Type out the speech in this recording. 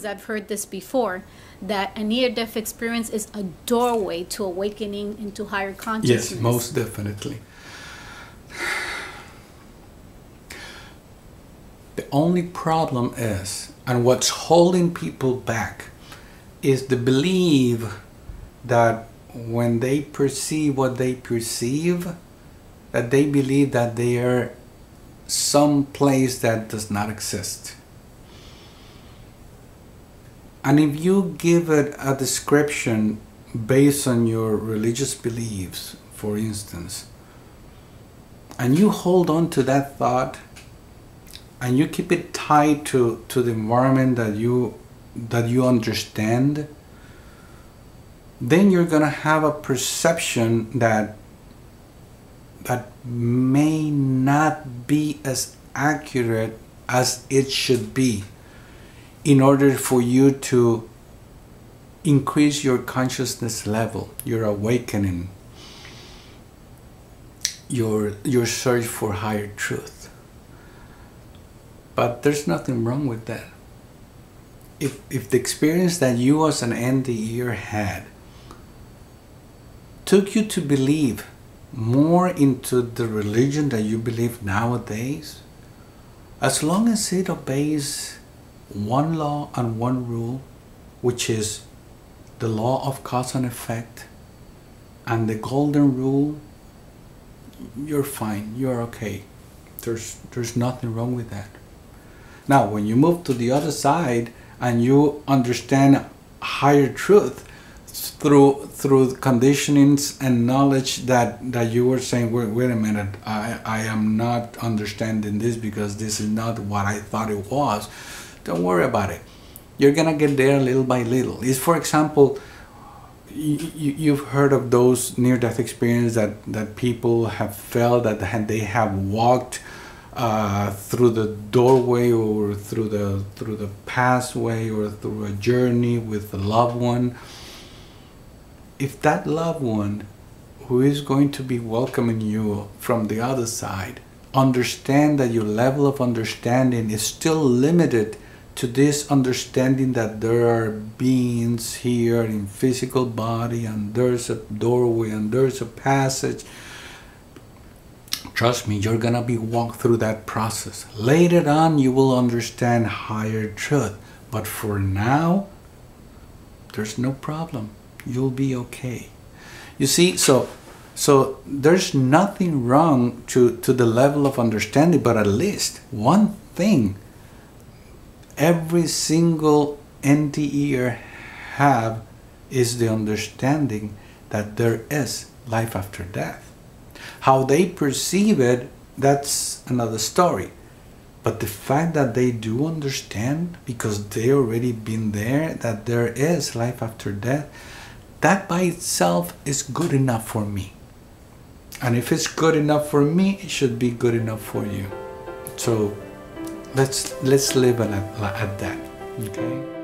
because I've heard this before, that a near-death experience is a doorway to awakening into higher consciousness. Yes, most definitely. The only problem is, and what's holding people back, is the belief that when they perceive what they perceive, that they believe that they are some place that does not exist. And if you give it a description based on your religious beliefs, for instance, and you hold on to that thought, and you keep it tied to the environment that you understand, then you're gonna have a perception that may not be as accurate as it should be, in order for you to increase your consciousness level, your awakening, your search for higher truth. But there's nothing wrong with that. If the experience that you as an NDE'er had took you to believe more into the religion that you believe nowadays, as long as it obeys one law and one rule, which is the law of cause and effect and the golden rule, you're fine, you're okay. There's nothing wrong with that. Now, when you move to the other side and you understand higher truth through conditionings and knowledge that you were saying, wait a minute, I am not understanding this because this is not what I thought it was. Don't worry about it. You're gonna get there little by little. It's, for example, you've heard of those near-death experiences that people have felt that they have walked through the doorway or through the pathway or through a journey with a loved one. If that loved one who is going to be welcoming you from the other side understand that your level of understanding is still limited to this understanding that there are beings here in physical body and there's a doorway and there's a passage, trust me, you're gonna be walked through that process. Later on you will understand higher truth, but for now there's no problem. You'll be okay. You see, so there's nothing wrong to the level of understanding, but at least one thing every single NDE'er have is the understanding that there is life after death. How they perceive it, that's another story. But the fact that they do understand, because they already been there, that there is life after death, that by itself is good enough for me. And if it's good enough for me, it should be good enough for you. So let's live at that, okay?